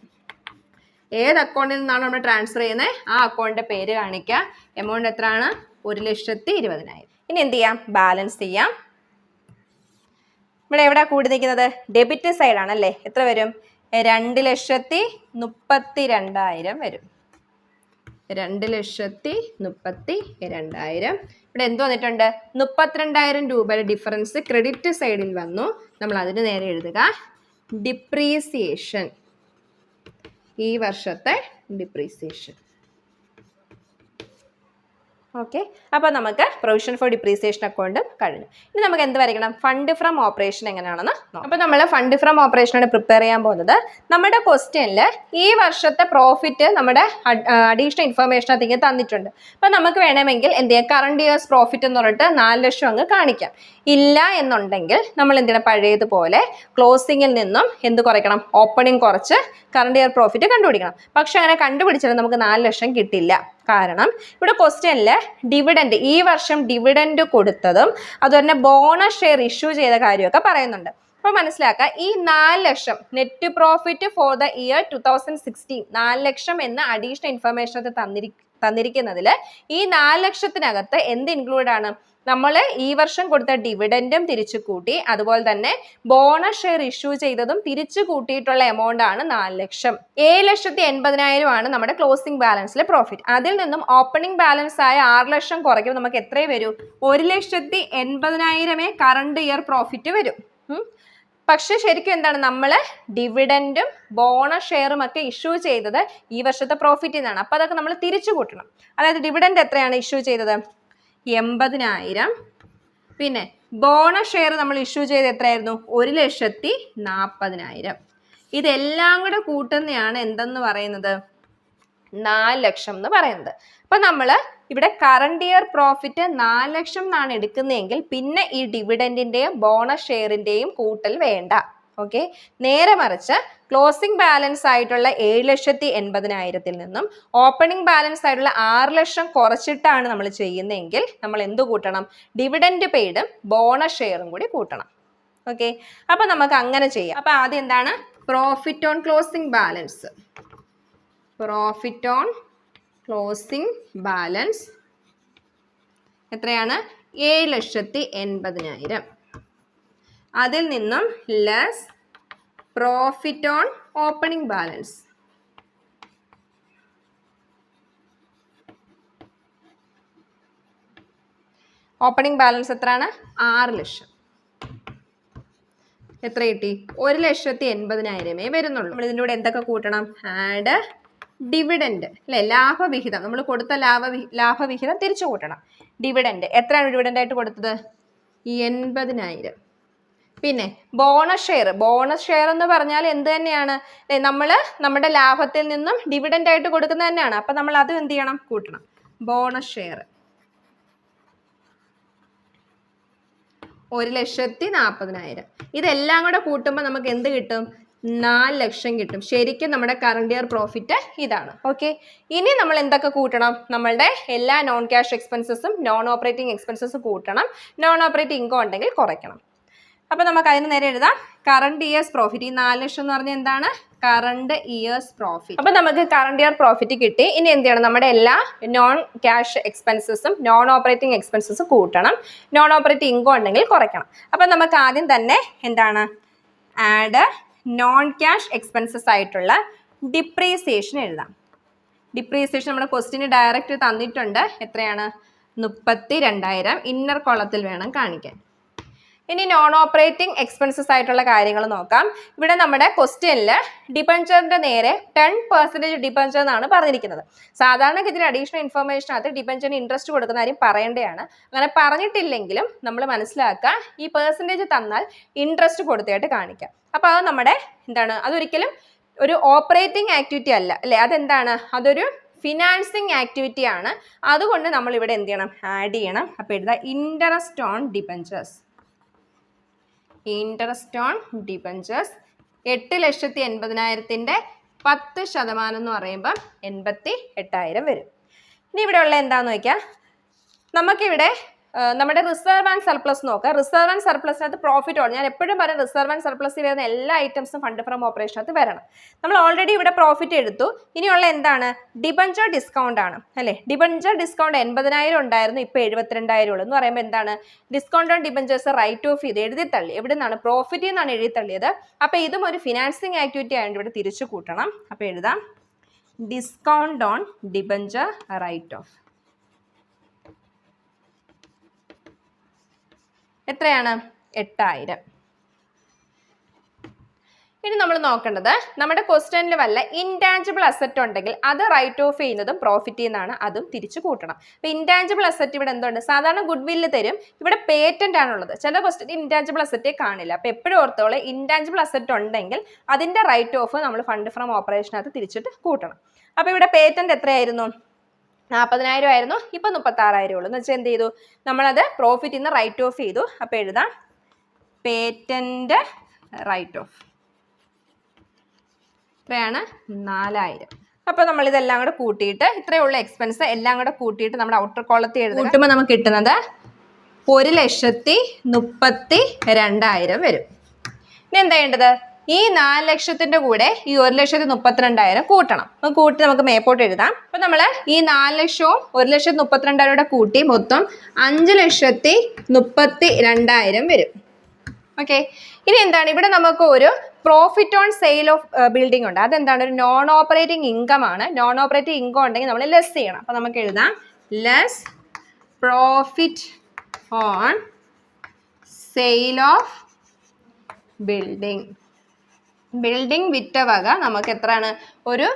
ഏത് അക്കൗണ്ടിൽ നിന്നാണ് നമ്മൾ ട്രാൻസ്ഫർ ചെയ്യുന്നത് ആ അക്കൗണ്ടിന്റെ പേര് കാണിക്കുക. എമൗണ്ട് എത്രയാണ്? 1,20,000. ഇനി എന്ത് ചെയ്യാം? ബാലൻസ് ചെയ്യാം. ഇവിടെ എവിടെ കൂടി നിൽക്കുന്നത്? ഡെബിറ്റ് സൈഡാണ് അല്ലേ? എത്ര വരും? 2,32,000 വരും. 2,32,000. ഇവിടെ എന്ത് വന്നിട്ടുണ്ട്? 32,000 രൂപയുടെ ഡിഫറൻസ് ക്രെഡിറ്റ് സൈഡിൽ വന്നു. നമ്മൾ അതിന് നേരെ എഴുതുക ഡിപ്രീസിയേഷൻ. ഈ വർഷത്തെ ഡിപ്രീസിയേഷൻ. ഓക്കെ, അപ്പോൾ നമുക്ക് പ്രൊവിഷൻ ഫോർ ഡിപ്രീസിയേഷൻ അക്കൗണ്ടും കഴിഞ്ഞു. ഇനി നമുക്ക് എന്ത് വരയ്ക്കണം? ഫണ്ട് ഫ്രം ഓപ്പറേഷൻ എങ്ങനെയാണെന്ന് നോക്കാം. അപ്പോൾ നമ്മൾ ഫണ്ട് ഫ്രം ഓപ്പറേഷനാണ് പ്രിപ്പയർ ചെയ്യാൻ പോകുന്നത്. നമ്മുടെ ക്വസ്റ്റ്യനിൽ ഈ വർഷത്തെ പ്രോഫിറ്റ് നമ്മുടെ അഡീഷണൽ ഇൻഫർമേഷനകത്തേക്ക് തന്നിട്ടുണ്ട്. അപ്പോൾ നമുക്ക് വേണമെങ്കിൽ എന്ത് ചെയ്യാം? കറണ്ട് ഇയേഴ്സ് പ്രോഫിറ്റ് എന്ന് പറഞ്ഞിട്ട് 4 ലക്ഷം അങ്ങ് കാണിക്കാം. ഇല്ല എന്നുണ്ടെങ്കിൽ നമ്മൾ എന്തിനാ പഴയതുപോലെ ക്ലോസിങ്ങിൽ നിന്നും എന്ത് കുറയ്ക്കണം? ഓപ്പണിംഗ് കുറച്ച് കറണ്ട് ഇയർ പ്രോഫിറ്റ് കണ്ടുപിടിക്കണം. പക്ഷെ അങ്ങനെ കണ്ടുപിടിച്ചാൽ നമുക്ക് 4 ലക്ഷം കിട്ടില്ല. കാരണം ഇവിടെ ക്വസ്റ്റ്യനിൽ ഡിവിഡൻഡ്, ഈ വർഷം ഡിവിഡൻഡ് കൊടുത്തതും അതുപോലെ ബോണസ് ഷെയർ ഇഷ്യൂ ചെയ്ത കാര്യമൊക്കെ പറയുന്നുണ്ട്. അപ്പോൾ മനസ്സിലാക്കുക, ഈ 4 ലക്ഷം net profit for the year 2016 4 ലക്ഷം എന്ന അഡീഷണൽ ഇൻഫർമേഷൻ അത് തന്നിരിക്കുന്നതിൽ ഈ 4 ലക്ഷത്തിനകത്ത് എന്ത് ഇൻക്ലൂഡ് ആണ്? നമ്മൾ ഈ വർഷം കൊടുത്ത ഡിവിഡൻഡും തിരിച്ചു കൂട്ടി, അതുപോലെ തന്നെ ബോണസ് ഷെയർ ഇഷ്യൂ ചെയ്തതും തിരിച്ചു കൂട്ടിയിട്ടുള്ള എമൗണ്ട് ആണ് 4 ലക്ഷം. 7,80,000 ആണ് നമ്മുടെ ക്ലോസിംഗ് ബാലൻസിലെ പ്രോഫിറ്റ്. അതിൽ നിന്നും ഓപ്പണിംഗ് ബാലൻസ് ആയ 6 ലക്ഷം കുറയ്ക്കും നമുക്ക് എത്രയേ വരൂ? 1,80,000 കറണ്ട് ഇയർ പ്രോഫിറ്റ് വരും. പക്ഷെ ശരിക്കും എന്താണ്, നമ്മൾ ഡിവിഡൻഡും ബോണസ് ഷെയറും ഒക്കെ ഇഷ്യൂ ചെയ്തത് ഈ വർഷത്തെ പ്രോഫിറ്റിൽ നിന്നാണ്. അപ്പോൾ അതൊക്കെ നമ്മൾ തിരിച്ചു കൂട്ടണം. അതായത് ഡിവിഡൻഡ് എത്രയാണ് ഇഷ്യൂ ചെയ്തത്? 80,000. പിന്നെ ബോണസ് ഷെയർ നമ്മൾ ഇഷ്യൂ ചെയ്ത് എത്രയായിരുന്നു? 1,40,000. ഇതെല്ലാം കൂടെ കൂട്ടുന്നതാണ് എന്തെന്ന് പറയുന്നത്? 4 ലക്ഷം എന്ന് പറയുന്നത്. അപ്പൊ നമ്മൾ ഇവിടെ കറണ്ട് ഇയർ പ്രോഫിറ്റ് 4 ലക്ഷം എന്നാണ് എടുക്കുന്നതെങ്കിൽ പിന്നെ ഈ ഡിവിഡൻഡിന്റെയും ബോണസ് ഷെയറിന്റെയും കൂട്ടൽ വേണ്ട. ഓക്കെ, നേരെ മറിച്ച് ക്ലോസിംഗ് ബാലൻസ് ആയിട്ടുള്ള 7,80,000 നിന്നും ഓപ്പണിംഗ് ബാലൻസ് ആയിട്ടുള്ള 6 ലക്ഷം കുറച്ചിട്ടാണ് നമ്മൾ ചെയ്യുന്നതെങ്കിൽ നമ്മൾ എന്ത് കൂട്ടണം? ഡിവിഡൻഡ് പെയ്ഡും ബോണസ് ഷെയറും കൂടി കൂട്ടണം. ഓക്കെ, അപ്പൊ നമുക്ക് അങ്ങനെ ചെയ്യാം. അപ്പൊ ആദ്യം എന്താണ്? Profit on closing balance. Profit on closing balance എത്രയാണ്? 7,80,000. അതിൽ നിന്നും less profit on opening balance. Opening balance എത്രയാണ്? 6 ലക്ഷം. എത്ര കിട്ടി? 1,80,000 വരുന്നുള്ളൂ. നമ്മൾ ഇതിൻ്റെ കൂടെ എന്തൊക്കെ കൂട്ടണം? ആഡ് ഡിവിഡൻഡ് അല്ലെ, ലാഭവിഹിതം. നമ്മൾ കൊടുത്ത ലാഭവിഹിതം തിരിച്ചു കൂട്ടണം. ഡിവിഡൻഡ് എത്രയാണ് ഡിവിഡൻഡ് ആയിട്ട് കൊടുത്തത്? 80,000. പിന്നെ ബോണസ് ഷെയർ. ബോണസ് ഷെയർ എന്ന് പറഞ്ഞാൽ എന്ത് തന്നെയാണ്? നമ്മൾ നമ്മുടെ ലാഭത്തിൽ നിന്നും ഡിവിഡൻഡ് ആയിട്ട് കൊടുക്കുന്നത് തന്നെയാണ്. അപ്പം നമ്മൾ അത് എന്ത് ചെയ്യണം? കൂട്ടണം. Bonus share 1,40,000. ഇതെല്ലാം കൂടെ കൂട്ടുമ്പോൾ നമുക്ക് എന്ത് കിട്ടും? 4 ലക്ഷം കിട്ടും. ശരിക്കും നമ്മുടെ കറണ്ട് ഇയർ പ്രോഫിറ്റ് ഇതാണ്. ഓക്കെ, ഇനി നമ്മൾ എന്തൊക്കെ കൂട്ടണം? നമ്മളുടെ എല്ലാ നോൺ ക്യാഷ് എക്സ്പെൻസസും നോൺ ഓപ്പറേറ്റിംഗ് എക്സ്പെൻസസും കൂട്ടണം. നോൺ ഓപ്പറേറ്റിംഗ് ഇൻകം ഉണ്ടെങ്കിൽ കുറയ്ക്കണം. അപ്പം നമുക്ക് അതിന് നേരെ എഴുതാം കറണ്ട് ഇയേഴ്സ് പ്രോഫിറ്റ്. ഈ 4 ലക്ഷം എന്ന് പറഞ്ഞാൽ എന്താണ്? Current years profit. അപ്പം നമുക്ക് കറണ്ട് ഇയർ പ്രോഫിറ്റ് കിട്ടി. ഇനി എന്ത് ചെയ്യണം? നമ്മുടെ എല്ലാ നോൺ ക്യാഷ് എക്സ്പെൻസസും നോൺ ഓപ്പറേറ്റിംഗ് എക്സ്പെൻസസും കൂട്ടണം. നോൺ ഓപ്പറേറ്റിംഗ് ഇൻകം ഉണ്ടെങ്കിൽ കുറയ്ക്കണം. അപ്പം നമുക്ക് ആദ്യം തന്നെ എന്താണ്? ആഡ് നോൺ ക്യാഷ് എക്സ്പെൻസസ് ആയിട്ടുള്ള ഡിപ്രീസിയേഷൻ എഴുതാം. ഡിപ്രീസിയേഷൻ നമ്മുടെ ക്വസ്റ്റിന് ഡയറക്റ്റ് തന്നിട്ടുണ്ട്. എത്രയാണ്? 32,000. ഇന്നർ കോളത്തിൽ വേണം കാണിക്കാൻ. ഇനി നോൺ ഓപ്പറേറ്റിംഗ് എക്സ്പെൻസസ് ആയിട്ടുള്ള കാര്യങ്ങൾ നോക്കാം. ഇവിടെ നമ്മുടെ ക്വസ്റ്റ്യനിൽ ഡിബഞ്ചറിന്റെ നേരെ 10% ഡിബഞ്ചർ എന്നാണ് പറഞ്ഞിരിക്കുന്നത്. സാധാരണഗതിയിൽ അഡീഷണൽ ഇൻഫർമേഷനകത്ത് ഡിബഞ്ചറിന് ഇൻട്രസ്റ്റ് കൊടുക്കുന്ന കാര്യം പറയേണ്ടതാണ്. അങ്ങനെ പറഞ്ഞിട്ടില്ലെങ്കിലും നമ്മൾ മനസ്സിലാക്കുക, ഈ പെർസെൻറ്റേജ് തന്നാൽ ഇൻട്രസ്റ്റ് കൊടുത്തായിട്ട് കാണിക്കാം. അപ്പോൾ അത് നമ്മുടെ എന്താണ്? അതൊരിക്കലും ഒരു ഓപ്പറേറ്റിംഗ് ആക്ടിവിറ്റി അല്ല അല്ലേ? അതെന്താണ്? അതൊരു ഫിനാൻസിങ് ആക്ടിവിറ്റി ആണ്. അതുകൊണ്ട് നമ്മൾ ഇവിടെ എന്ത് ചെയ്യണം? ആഡ് ചെയ്യണം. അപ്പോൾ എഴുതാം interest on debentures. Interest on debentures 8,80,000 10% എന്ന് പറയുമ്പോൾ 88,000 വരും. ഇനി ഇവിടെ ഉള്ള എന്താണെന്ന് നോക്കിയാൽ, നമുക്കിവിടെ നമ്മുടെ റിസർവ് ആൻഡ് സർപ്ലസ് നോക്കാം. റിസർവ് ആൻഡ് സർപ്ലസിനകത്ത് പ്രോഫിറ്റ് ഓൺ. ഞാൻ എപ്പോഴും പറയും റിസർവ് ആൻഡ് സർപ്ലസിൽ വരുന്ന എല്ലാ ഐറ്റംസും ഫണ്ട് ഫ്രം ഓപ്പറേഷനകത്ത് വരണം. നമ്മൾ ഓൾറെഡി ഇവിടെ പ്രോഫിറ്റ് എടുത്തു. ഇനിയുള്ള എന്താണ്? ഡിബഞ്ചർ ഡിസ്കൗണ്ട് ആണ് അല്ലേ? ഡിബഞ്ചർ ഡിസ്കൗണ്ട് 80,000 ഉണ്ടായിരുന്നു, ഇപ്പോൾ 72,000 ഉള്ളൂ എന്ന് പറയുമ്പോൾ എന്താണ്? Discount on debentures write off ചെയ്ത് എഴുതി തള്ളി. എവിടെ നിന്നാണ്? പ്രോഫിറ്റിൽ നിന്നാണ് എഴുതി തള്ളിയത്. അപ്പോൾ ഇതും ഒരു ഫിനാൻസിങ് ആക്ടിവിറ്റി ആയതുകൊണ്ട് ഇവിടെ തിരിച്ചു കൂട്ടണം. അപ്പോൾ എഴുതാം discount on debenture write off. എത്രയാണ്? 8,000. ഇനി നമ്മൾ നോക്കേണ്ടത്, നമ്മുടെ ക്വസ്റ്റ്യനിൽ വല്ല ഇൻടാഞ്ചിബിൾ അസറ്റ് ഉണ്ടെങ്കിൽ അത് റൈറ്റ് ഓഫ് ചെയ്യുന്നതും പ്രോഫിറ്റിൽ നിന്നാണ്. അതും തിരിച്ചു കൂട്ടണം. അപ്പോൾ ഇൻടാഞ്ചിബിൾ അസറ്റ് ഇവിടെ എന്തുണ്ട്? സാധാരണ ഗുഡ് വില്ല് തരും. ഇവിടെ പേറ്റന്റ് ആണുള്ളത്. ചില ക്വസ്റ്റ്യൻ ഇൻടാഞ്ചിബിൾ അസറ്റേ കാണില്ല. അപ്പോൾ എപ്പോഴും ഓർത്തോളെ, ഇൻടാഞ്ചിബിൾ അസറ്റ് ഉണ്ടെങ്കിൽ അതിൻ്റെ റൈറ്റ് ഓഫ് നമ്മൾ ഫണ്ട് ഫ്രം ഓപ്പറേഷനകത്ത് തിരിച്ചിട്ട് കൂട്ടണം. അപ്പോൾ ഇവിടെ പേറ്റന്റ് എത്രയായിരുന്നു? 40,000 ആയിരുന്നു, ഇപ്പോൾ 36,000 ഉള്ളൂ. എന്ന് വെച്ചാൽ എന്ത് ചെയ്തു? നമ്മളത് പ്രോഫിറ്റിൽ നിന്ന് റൈറ്റ് ഓഫ് ചെയ്തു. അപ്പോൾ എഴുതാം പേറ്റന്റ് റൈറ്റ് ഓഫ്. എത്രയാണ്? 4,000. അപ്പോൾ നമ്മൾ ഇതെല്ലാം കൂടെ കൂട്ടിയിട്ട് ഇത്രയുള്ള എക്സ്പെൻസ് എല്ലാം കൂടെ കൂട്ടിയിട്ട് നമ്മുടെ ഔട്ടർ കോളത്തിൽ എഴുതും. കൂട്ടുമ്പോൾ നമുക്ക് കിട്ടുന്നത് 1,32,000 വരും. ഇനി എന്താ ചെയ്യേണ്ടത്? ഈ 4 ലക്ഷത്തിന്റെ കൂടെ ഈ 1,32,000 കൂട്ടണം. കൂട്ടി നമുക്ക് മേപ്പോട്ട് എഴുതാം. അപ്പൊ നമ്മൾ ഈ 4 ലക്ഷവും 1,32,000 കൂട്ടി മൊത്തം 5,32,000 വരും. ഓക്കെ. ഇനി എന്താണ് ഇവിടെ നമുക്ക് ഒരു profit on sale of building ഉണ്ട്. അതെന്താണ്? ഒരു നോൺ ഓപ്പറേറ്റിംഗ് ഇൻകം ആണ്. നോൺ ഓപ്പറേറ്റിംഗ് ഇൻകം ഉണ്ടെങ്കിൽ നമ്മൾ ലെസ് ചെയ്യണം. അപ്പൊ നമുക്ക് എഴുതാം less profit on sale of building. Building വിറ്റ വക നമുക്ക് എത്രയാണ്? ഒരു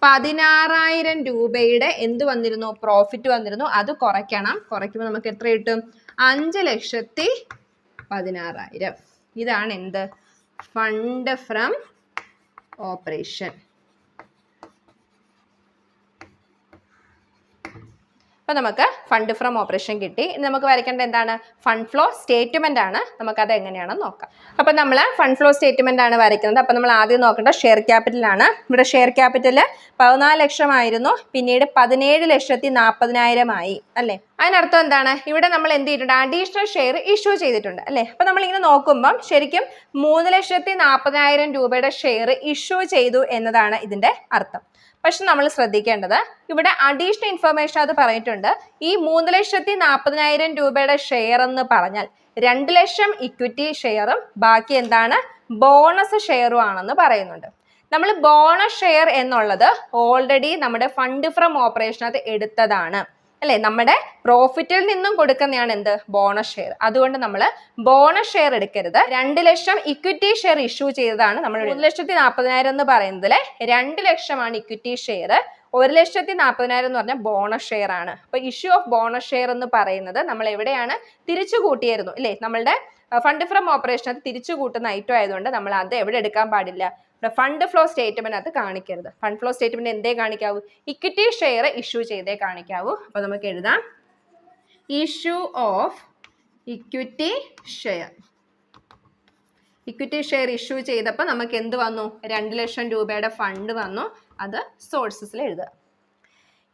16,000 രൂപയുടെ എന്ത് വന്നിരുന്നു? പ്രോഫിറ്റ് വന്നിരുന്നു. അത് കുറയ്ക്കണം. കുറയ്ക്കുമ്പോൾ നമുക്ക് എത്ര കിട്ടും? 5,16,000. ഇതാണ് എന്ത്? Fund from operation. അപ്പോൾ നമുക്ക് ഫണ്ട് ഫ്രം ഓപ്പറേഷൻ കിട്ടി. ഇനി നമുക്ക് വരയ്ക്കേണ്ട എന്താണ്? ഫണ്ട് ഫ്ലോ സ്റ്റേറ്റ്മെന്റ് ആണ്. നമുക്കത് എങ്ങനെയാണെന്ന് നോക്കാം. അപ്പം നമ്മൾ ഫണ്ട് ഫ്ലോ സ്റ്റേറ്റ്മെന്റ് ആണ് വരയ്ക്കുന്നത്. അപ്പം നമ്മൾ ആദ്യം നോക്കേണ്ട ഷെയർ ക്യാപിറ്റലാണ്. ഇവിടെ ഷെയർ ക്യാപിറ്റൽ 14 ലക്ഷമായിരുന്നു, പിന്നീട് 17,40,000 ആയി അല്ലേ? അതിനർത്ഥം എന്താണ്? ഇവിടെ നമ്മൾ എന്ത് ചെയ്തിട്ടുണ്ട്? അഡീഷണൽ ഷെയർ ഇഷ്യൂ ചെയ്തിട്ടുണ്ട് അല്ലേ? അപ്പം നമ്മളിങ്ങനെ നോക്കുമ്പം ശരിക്കും 3,40,000 രൂപയുടെ ഷെയർ ഇഷ്യൂ ചെയ്തു എന്നതാണ് ഇതിൻ്റെ അർത്ഥം. പക്ഷെ നമ്മൾ ശ്രദ്ധിക്കേണ്ടത് ഇവിടെ അഡീഷണൽ ഇൻഫർമേഷൻ അത് പറഞ്ഞിട്ടുണ്ട്. ഈ 3,40,000 രൂപയുടെ ഷെയർ എന്ന് പറഞ്ഞാൽ 2 ലക്ഷം ഇക്വിറ്റി ഷെയറും ബാക്കി എന്താണ്? ബോണസ് ഷെയറും ആണെന്ന് പറയുന്നുണ്ട്. നമ്മൾ ബോണസ് ഷെയർ എന്നുള്ളത് ഓൾറെഡി നമ്മുടെ ഫണ്ട് ഫ്രം ഓപ്പറേഷനകത്ത് എടുത്തതാണ് അല്ലേ? നമ്മുടെ പ്രോഫിറ്റിൽ നിന്നും കൊടുക്കുന്നതാണ് എന്ത്? Bonus share. അതുകൊണ്ട് നമ്മൾ ബോണസ് ഷെയർ എടുക്കരുത്. 2 ലക്ഷം ഇക്വിറ്റി ഷെയർ ഇഷ്യൂ ചെയ്തതാണ്. നമ്മൾ 1,40,000 എന്ന് പറയുന്നതിൽ 2 ലക്ഷമാണ് ഇക്വിറ്റി ഷെയർ. 1,40,000 എന്ന് പറഞ്ഞാൽ ബോണസ് ഷെയർ ആണ്. അപ്പൊ ഇഷ്യൂ ഓഫ് ബോണസ് ഷെയർ എന്ന് പറയുന്നത് നമ്മൾ എവിടെയാണ്? തിരിച്ചു കൂട്ടിയായിരുന്നു അല്ലേ? നമ്മളുടെ ഫണ്ട് ഫ്രം ഓപ്പറേഷനകത്ത് തിരിച്ചു കൂട്ടുന്ന ഐറ്റം ആയതുകൊണ്ട് നമ്മൾ അത് എവിടെ എടുക്കാൻ പാടില്ല? ഫണ്ട് ഫ്ലോ സ്റ്റേറ്റ്മെന്റ് അത് കാണിക്കരുത്. ഫണ്ട് ഫ്ലോ സ്റ്റേറ്റ്മെന്റ് എന്തേ കാണിക്കാവൂ? ഇക്വിറ്റി ഷെയർ ഇഷ്യൂ ചെയ്തേ കാണിക്കാവൂ. അപ്പൊ നമുക്ക് എഴുതാം issue of equity share. Equity share issue ചെയ്തപ്പോൾ നമുക്ക് എന്ത് വന്നു? 2 ലക്ഷം രൂപയുടെ ഫണ്ട് വന്നു. അത് സോഴ്സസിൽ എഴുതുക.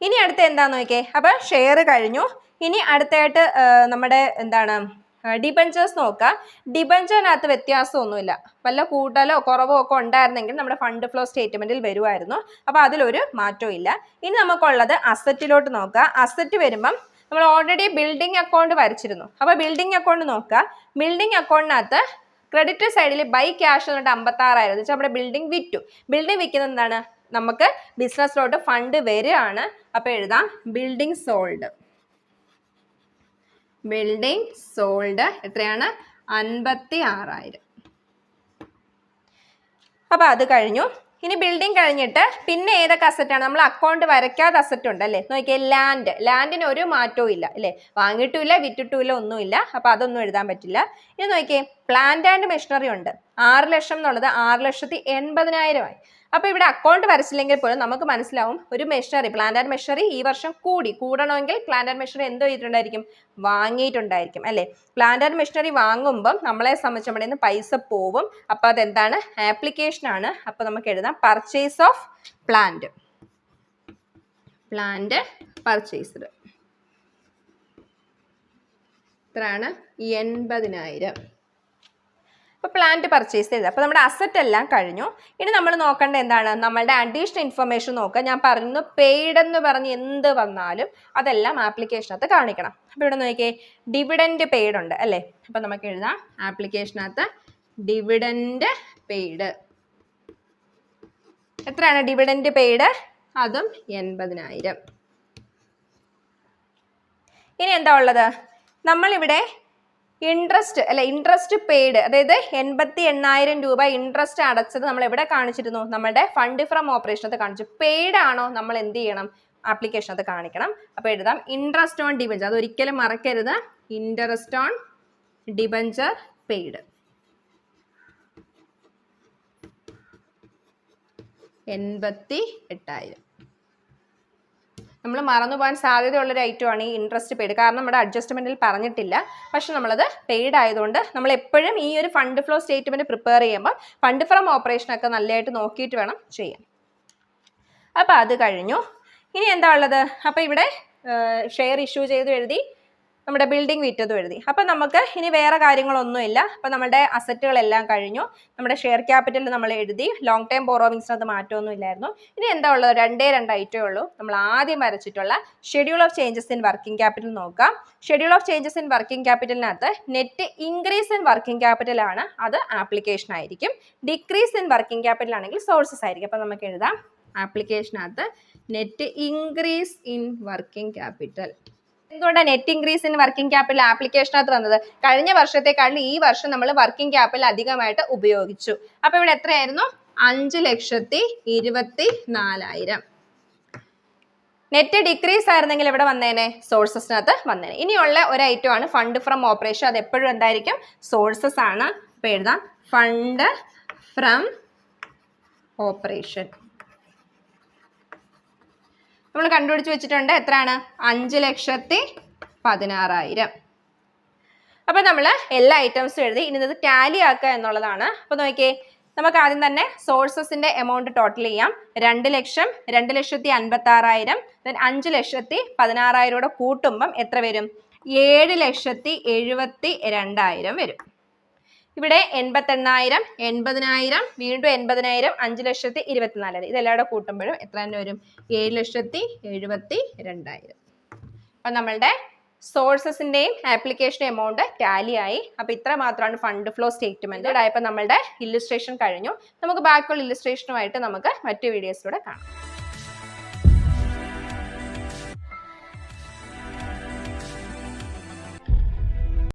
ഇനി അടുത്ത എന്താന്ന് നോക്കിയേ. അപ്പൊ ഷെയർ കഴിഞ്ഞു. ഇനി അടുത്തായിട്ട് നമ്മുടെ എന്താണ്? ഡിബഞ്ചേഴ്സ് നോക്കുക. ഡിബഞ്ചറിനകത്ത് വ്യത്യാസമൊന്നുമില്ല. വല്ല കൂട്ടലോ കുറവോ ഒക്കെ ഉണ്ടായിരുന്നെങ്കിൽ നമ്മുടെ ഫണ്ട് ഫ്ലോ സ്റ്റേറ്റ്മെന്റിൽ വരുമായിരുന്നു. അപ്പോൾ അതിലൊരു മാറ്റവും ഇല്ല. ഇനി നമുക്കുള്ളത് അസറ്റിലോട്ട് നോക്കുക. അസറ്റ് വരുമ്പം നമ്മൾ ഓൾറെഡി ബിൽഡിംഗ് അക്കൗണ്ട് വരച്ചിരുന്നു. അപ്പോൾ ബിൽഡിംഗ് അക്കൗണ്ട് നോക്കുക. ബിൽഡിംഗ് അക്കൗണ്ടിനകത്ത് ക്രെഡിറ്റ് സൈഡിൽ ബൈ ക്യാഷ് എന്നിട്ട് 56,000 വെച്ചാൽ നമ്മുടെ ബിൽഡിംഗ് വിറ്റു. ബിൽഡിംഗ് വിൽക്കുന്നത് എന്താണ്? നമുക്ക് ബിസിനസ്സിലോട്ട് ഫണ്ട് വരികയാണ്. അപ്പോൾ എഴുതാം ബിൽഡിംഗ് സോൾഡ്. ബിൽഡിംഗ് സോൾഡ് എത്രയാണ്? 56,000. അപ്പൊ അത് കഴിഞ്ഞു. ഇനി ബിൽഡിംഗ് കഴിഞ്ഞിട്ട് പിന്നെ ഏതൊക്കെ അസറ്റാണ്? നമ്മൾ അക്കൗണ്ട് വരയ്ക്കാത്ത അസറ്റ് ഉണ്ട് അല്ലേ? നോക്കിയേ ലാൻഡ്. ലാൻഡിന് ഒരു മാറ്റവും ഇല്ല അല്ലേ? വാങ്ങിയിട്ടുമില്ല, വിറ്റിട്ടുമില്ല, ഒന്നുമില്ല. അപ്പൊ അതൊന്നും എഴുതാൻ പറ്റില്ല. ഇനി നോക്കിയേ പ്ലാന്റ് ആൻഡ് മെഷീനറി ഉണ്ട്. 6 ലക്ഷം എന്നുള്ളത് 6,80,000 ആയി. അപ്പൊ ഇവിടെ അക്കൗണ്ട് വരച്ചില്ലെങ്കിൽ പോലും നമുക്ക് മനസ്സിലാവും ഒരു മെഷീനറി, പ്ലാന്റ് ആൻഡ് മെഷീനറി ഈ വർഷം കൂടണമെങ്കിൽ പ്ലാന്റ് ആൻഡ് മെഷീനറി എന്തോ ചെയ്തിട്ടുണ്ടായിരിക്കും? വാങ്ങിയിട്ടുണ്ടായിരിക്കും അല്ലേ? പ്ലാന്റ് ആൻഡ് മെഷീനറി വാങ്ങുമ്പം നമ്മളെ സംബന്ധിച്ച് നമ്മുടെ നിന്ന് പൈസ പോവും. അപ്പൊ അതെന്താണ്? ആപ്ലിക്കേഷൻ ആണ്. അപ്പൊ നമുക്ക് എഴുതാം purchase of plant. Plant purchased എത്രയാണ്? 80,000. അപ്പോൾ പ്ലാന്റ് പർച്ചേസ് ചെയ്ത്. അപ്പോൾ നമ്മുടെ അസറ്റ് എല്ലാം കഴിഞ്ഞു. ഇനി നമ്മൾ നോക്കേണ്ട എന്താണ്? നമ്മളുടെ അഡീഷണൽ ഇൻഫർമേഷൻ നോക്കുക. ഞാൻ പറഞ്ഞു പെയ്ഡ് എന്ന് പറഞ്ഞ് എന്ത് വന്നാലും അതെല്ലാം ആപ്ലിക്കേഷനകത്ത് കാണിക്കണം. അപ്പോൾ ഇവിടെ നോക്കിയേ ഡിവിഡൻഡ് പെയ്ഡ് ഉണ്ട് അല്ലേ? അപ്പോൾ നമുക്ക് എഴുതാം ആപ്ലിക്കേഷനകത്ത് ഡിവിഡൻഡ് പെയ്ഡ്. എത്രയാണ് ഡിവിഡൻഡ് പെയ്ഡ്? അതും 80,000. ഇനി എന്താ ഉള്ളത്? നമ്മളിവിടെ ഇൻട്രസ്റ്റ് അല്ലെ, ഇൻട്രസ്റ്റ് പെയ്ഡ്, അതായത് 88,000 രൂപ ഇൻട്രസ്റ്റ് അടച്ചത് നമ്മൾ എവിടെ കാണിച്ചിരുന്നു? നമ്മുടെ ഫണ്ട് ഫ്രം ഓപ്പറേഷനകത്ത് കാണിച്ചു. പെയ്ഡ് ആണോ? നമ്മൾ എന്ത് ചെയ്യണം? ആപ്ലിക്കേഷനകത്ത് കാണിക്കണം. അപ്പോൾ എഴുതാം ഇൻട്രസ്റ്റ് ഓൺ ഡിബഞ്ചർ. അത് ഒരിക്കലും മറക്കരുത്. Interest on debenture paid 88,000. നമ്മൾ മറന്നു പോകാൻ സാധ്യതയുള്ളൊരു ഐറ്റമാണ് ഈ ഇൻട്രസ്റ്റ് പെയ്ഡ്. കാരണം നമ്മുടെ അഡ്ജസ്റ്റ്മെൻറ്റിൽ പറഞ്ഞിട്ടില്ല. പക്ഷെ നമ്മളത് പെയ്ഡ് ആയതുകൊണ്ട് നമ്മൾ എപ്പോഴും ഈ ഒരു ഫണ്ട് ഫ്ലോ സ്റ്റേറ്റ്മെൻറ്റ് പ്രിപ്പയർ ചെയ്യുമ്പോൾ ഫണ്ട് ഫ്രം ഓപ്പറേഷനൊക്കെ നല്ലതായിട്ട് നോക്കിയിട്ട് വേണം ചെയ്യാൻ. അപ്പോൾ അത് കഴിഞ്ഞു. ഇനി എന്താ ഉള്ളത്? അപ്പോൾ ഇവിടെ ഷെയർ ഇഷ്യൂ ചെയ്ത് എഴുതി, നമ്മുടെ ബിൽഡിംഗ് വിറ്റതും എഴുതി. അപ്പം നമുക്ക് ഇനി വേറെ കാര്യങ്ങളൊന്നുമില്ല. അപ്പം നമ്മുടെ അസറ്റുകളെല്ലാം കഴിഞ്ഞു, നമ്മുടെ ഷെയർ ക്യാപിറ്റൽ നമ്മൾ എഴുതി, ലോങ് ടൈം ബോറോവിങ്സിനകത്ത് മാറ്റമൊന്നും ഇല്ലായിരുന്നു. ഇനി എന്താ ഉള്ളത്? 2 ഐറ്റമേ ഉള്ളൂ. നമ്മൾ ആദ്യം വരച്ചിട്ടുള്ള schedule of changes in working capital നോക്കാം. Schedule of changes in working ക്യാപിറ്റലിനകത്ത് net increase in working capital ആണ്, അത് ആപ്ലിക്കേഷൻ ആയിരിക്കും. ഡിക്രീസ് ഇൻ വർക്കിംഗ് ക്യാപിറ്റൽ ആണെങ്കിൽ സോഴ്സസ് ആയിരിക്കും. അപ്പം നമുക്ക് എഴുതാം ആപ്ലിക്കേഷനകത്ത് net increase in working capital. എന്തുകൊണ്ടാണ് net increase in working capital ആപ്ലിക്കേഷനകത്ത് വന്നത്? കഴിഞ്ഞ വർഷത്തെക്കാളും ഈ വർഷം നമ്മൾ വർക്കിംഗ് ക്യാപിറ്റൽ അധികമായിട്ട് ഉപയോഗിച്ചു. അപ്പൊ ഇവിടെ എത്രയായിരുന്നു? 5,24,000. നെറ്റ് ഡിക്രീസ് ആയിരുന്നെങ്കിൽ ഇവിടെ വന്നേനെ, സോഴ്സസിനകത്ത് വന്നേനെ. ഇനിയുള്ള ഒരു ഐറ്റം ആണ് ഫണ്ട് ഫ്രം ഓപ്പറേഷൻ. അത് എപ്പോഴും എന്തായിരിക്കും? സോഴ്സസ് ആണ്. അപ്പൊ എഴുതാം ഫണ്ട് ഫ്രം ഓപ്പറേഷൻ. നമ്മൾ കണ്ടുപിടിച്ച് വെച്ചിട്ടുണ്ട്. എത്രയാണ്? 5,16,000. അപ്പൊ നമ്മൾ എല്ലാ ഐറ്റംസും എഴുതി. ഇനി ഇത് ടാലി ആക്കുക എന്നുള്ളതാണ്. അപ്പൊ നോക്കിയേ, നമുക്ക് ആദ്യം തന്നെ സോഴ്സസിന്റെ എമൗണ്ട് ടോട്ടൽ ചെയ്യാം. 2 ലക്ഷം, 2,56,000, 5 ലക്ഷത്തി 16,000 കൂട്ടുമ്പം എത്ര വരും? 7,72,000 വരും. ഇവിടെ 88,000, 80,000, വീണ്ടും 80,000, 5,24,000. ഇതെല്ലാം കൂട്ടുമ്പോഴും എത്ര തന്നെ വരും? 7,72,000. അപ്പം നമ്മളുടെ സോഴ്സസിന്റെയും ആപ്ലിക്കേഷൻ എമൗണ്ട് ടാലി ആയി. അപ്പൊ ഇത്ര മാത്രമാണ് ഫണ്ട് ഫ്ലോ സ്റ്റേറ്റ്മെന്റ്. ഇതായപ്പോൾ നമ്മളുടെ ഇല്ലുസ്ട്രേഷൻ കഴിഞ്ഞു. നമുക്ക് ബാക്കിയുള്ള ഇല്ലുസ്ട്രേഷനുമായിട്ട് നമുക്ക് മറ്റു വീഡിയോസിലൂടെ കാണാം.